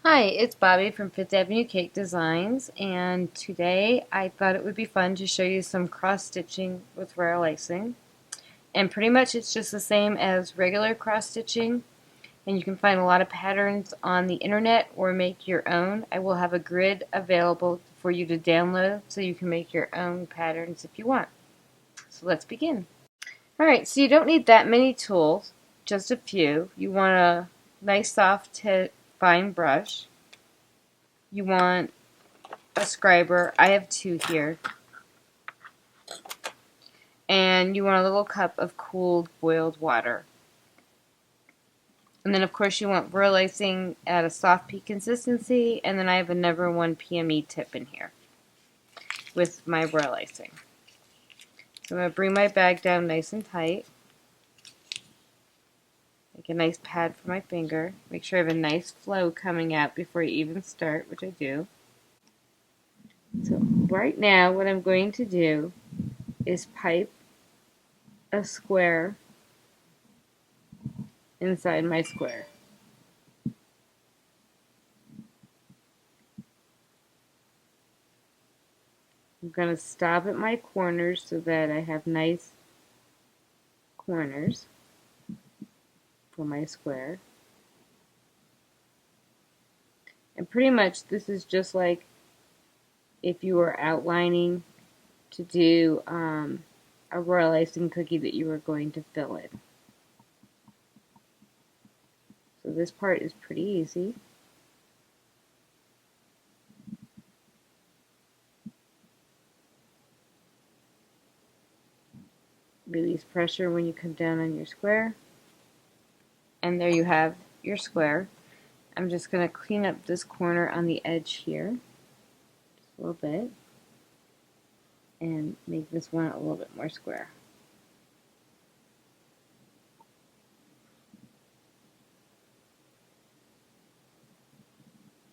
Hi, it's Bobby from Fifth Avenue Cake Designs, and today I thought it would be fun to show you some cross-stitching with royal icing. And pretty much it's just the same as regular cross-stitching, and you can find a lot of patterns on the internet or make your own. I will have a grid available for you to download so you can make your own patterns if you want. So let's begin. Alright, so you don't need that many tools, just a few. You want a nice soft fine brush. You want a scriber. I have two here. And you want a little cup of cooled boiled water. And then of course you want royal icing at a soft pea consistency, and then I have a number 1 PME tip in here with my royal icing. So I'm going to bring my bag down nice and tight. Make a nice pad for my finger. Make sure I have a nice flow coming out before you even start, which I do. So right now what I'm going to do is pipe a square inside my square. I'm going to stop at my corners so that I have nice corners for my square. And pretty much this is just like if you were outlining to do a royal icing cookie that you were going to fill in. So this part is pretty easy. Release pressure when you come down on your square. And there you have your square. I'm just going to clean up this corner on the edge here just a little bit and make this one a little bit more square.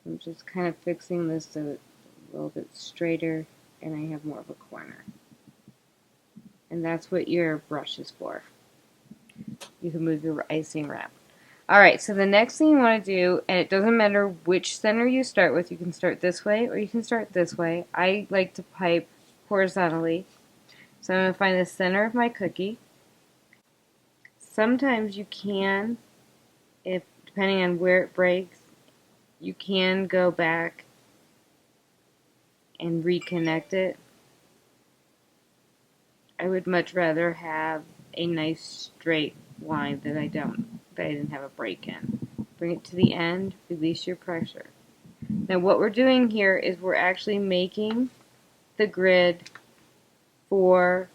I'm just kind of fixing this so it's a little bit straighter and I have more of a corner. And that's what your brush is for. You can move your icing around. Alright, so the next thing you want to do, and it doesn't matter which center you start with, you can start this way or you can start this way. I like to pipe horizontally. So I'm going to find the center of my cookie. Sometimes you can, if depending on where it breaks, you can go back and reconnect it. I would much rather have a nice straight line that I didn't have a break in. Bring it to the end, release your pressure. Now what we're doing here is we're actually making the grid for,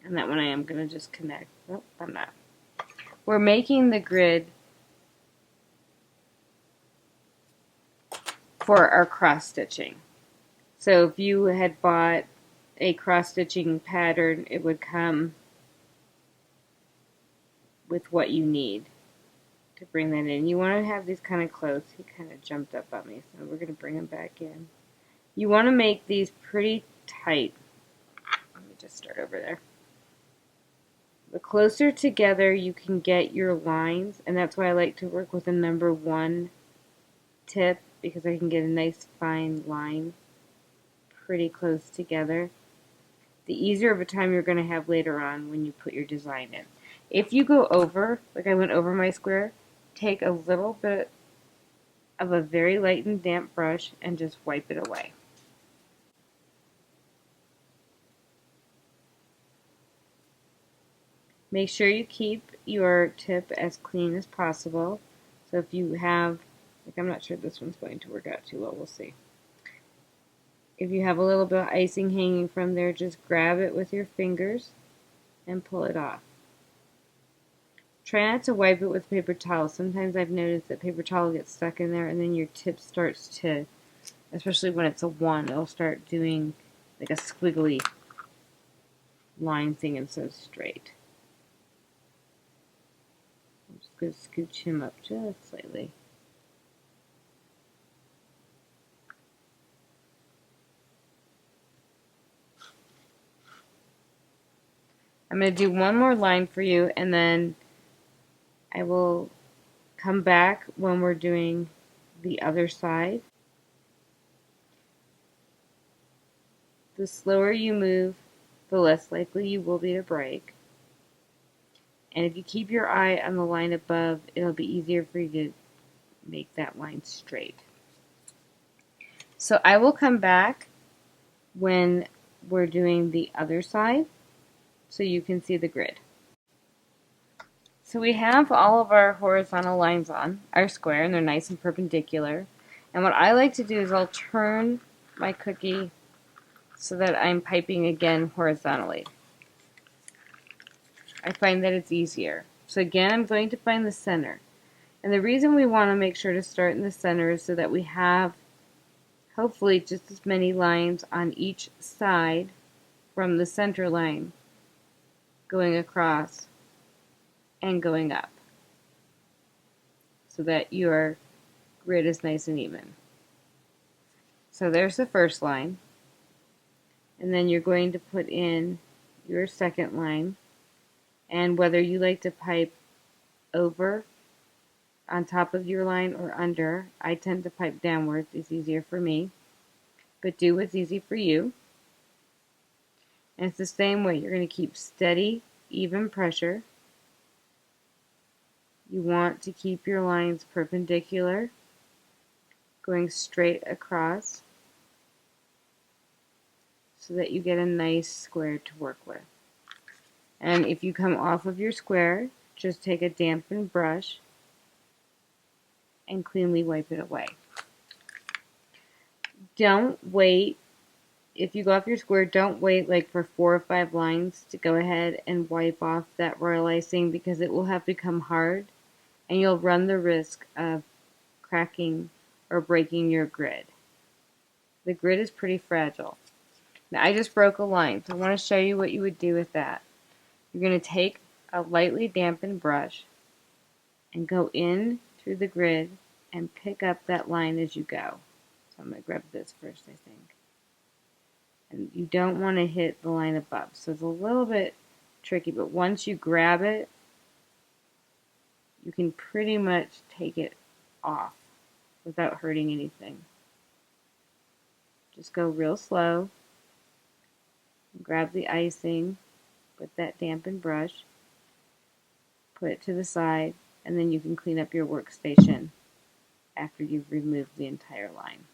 and that one I am going to just connect. Nope, I'm not. We're making the grid for our cross stitching. So if you had bought a cross-stitching pattern, it would come with what you need to bring that in. You want to have these kind of close. He kind of jumped up on me, so we're going to bring him back in. You want to make these pretty tight. Let me just start over there. The closer together you can get your lines, and that's why I like to work with a number 1 tip, because I can get a nice fine line pretty close together. The easier of a time you're going to have later on when you put your design in. If you go over, like I went over my square, take a little bit of a very light and damp brush and just wipe it away. Make sure you keep your tip as clean as possible. So if you have, like I'm not sure this one's going to work out too well, we'll see. If you have a little bit of icing hanging from there, just grab it with your fingers and pull it off. Try not to wipe it with paper towel. Sometimes I've noticed that paper towel gets stuck in there and then your tip starts to, especially when it's a 1, it'll start doing like a squiggly line thing instead of straight. I'm just going to scooch him up just slightly. I'm going to do one more line for you and then I will come back when we're doing the other side. The slower you move, the less likely you will be to break. And if you keep your eye on the line above, it'll be easier for you to make that line straight. So I will come back when we're doing the other side so you can see the grid. So we have all of our horizontal lines on our square, and they're nice and perpendicular. And what I like to do is I'll turn my cookie so that I'm piping again horizontally. I find that it's easier. So again, I'm going to find the center. And the reason we want to make sure to start in the center is so that we have hopefully just as many lines on each side from the center line going across and going up, so that your grid is nice and even. So there's the first line, and then you're going to put in your second line, and whether you like to pipe over on top of your line or under, I tend to pipe downwards. It's easier for me, but do what's easy for you. And it's the same way. You're going to keep steady, even pressure. You want to keep your lines perpendicular, going straight across, so that you get a nice square to work with. And if you come off of your square, just take a dampened brush and cleanly wipe it away. Don't wait. If you go off your square, don't wait like for 4 or 5 lines to go ahead and wipe off that royal icing, because it will have become hard and you'll run the risk of cracking or breaking your grid. The grid is pretty fragile. Now I just broke a line, so I want to show you what you would do with that. You're going to take a lightly dampened brush and go in through the grid and pick up that line as you go. So I'm going to grab this first, I think. And you don't want to hit the line above. So it's a little bit tricky, but once you grab it, you can pretty much take it off without hurting anything. Just go real slow. Grab the icing with that dampened brush, put it to the side, and then you can clean up your workstation after you've removed the entire line.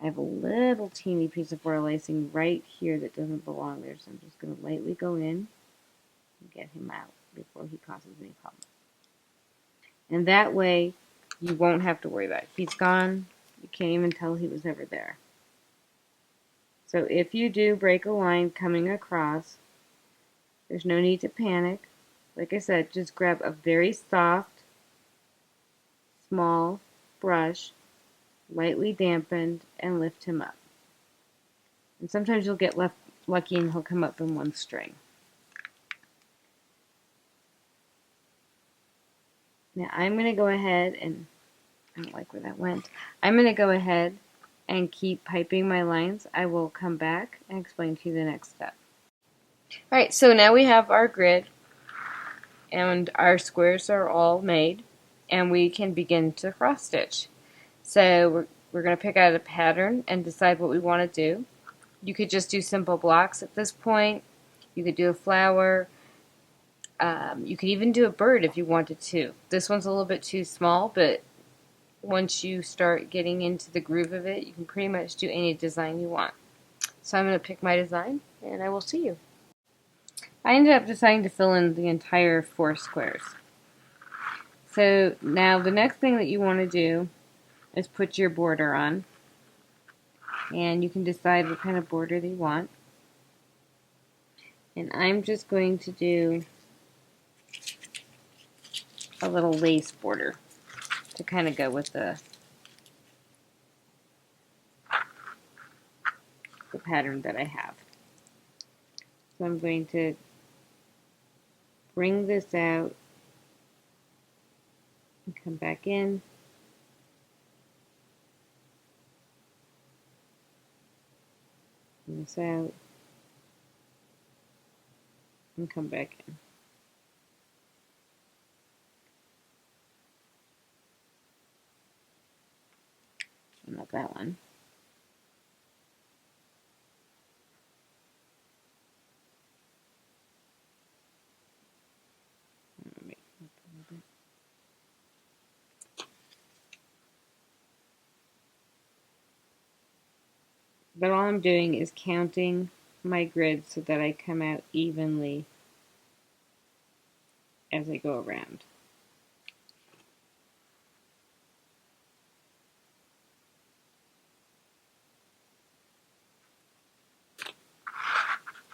I have a little teeny piece of royal icing right here that doesn't belong there, so I'm just going to lightly go in and get him out before he causes any problem. And that way, you won't have to worry about it. He's gone. You can't even tell he was ever there. So if you do break a line coming across, there's no need to panic. Like I said, just grab a very soft, small brush, lightly dampened, and lift him up. And sometimes you'll get lucky and he'll come up in one string. Now I'm going to go ahead and, I don't like where that went. I'm going to go ahead and keep piping my lines. I will come back and explain to you the next step. Alright, so now we have our grid and our squares are all made, and we can begin to cross stitch. So we're going to pick out a pattern and decide what we want to do. You could just do simple blocks at this point. You could do a flower. You could even do a bird if you wanted to. This one's a little bit too small, but once you start getting into the groove of it, you can pretty much do any design you want. So I'm going to pick my design, and I will see you. I ended up deciding to fill in the entire 4 squares. So now the next thing that you want to do is put your border on. And you can decide what kind of border that you want. And I'm just going to do a little lace border to kind of go with the pattern that I have. So I'm going to bring this out and come back in. Bring this out and come back in. that one. But all I'm doing is counting my grid so that I come out evenly as I go around.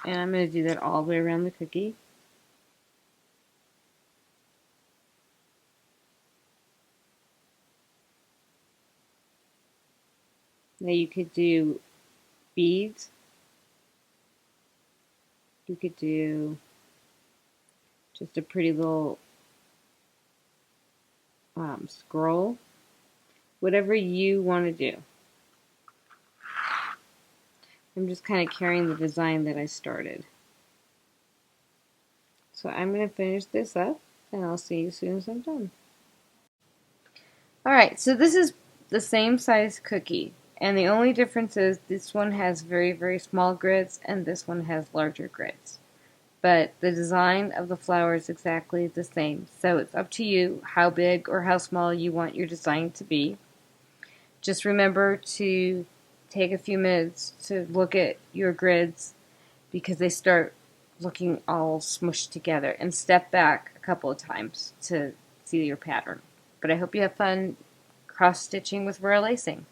And I'm going to do that all the way around the cookie. Now you could do beads. You could do just a pretty little scroll. Whatever you want to do. I'm just kind of carrying the design that I started. So I'm going to finish this up, and I'll see you as soon as I'm done. Alright, so this is the same size cookie, and the only difference is this one has very, very small grids, and this one has larger grids. But the design of the flower is exactly the same, so it's up to you how big or how small you want your design to be. Just remember to take a few minutes to look at your grids because they start looking all smushed together, and step back a couple of times to see your pattern. But I hope you have fun cross-stitching with royal lacing.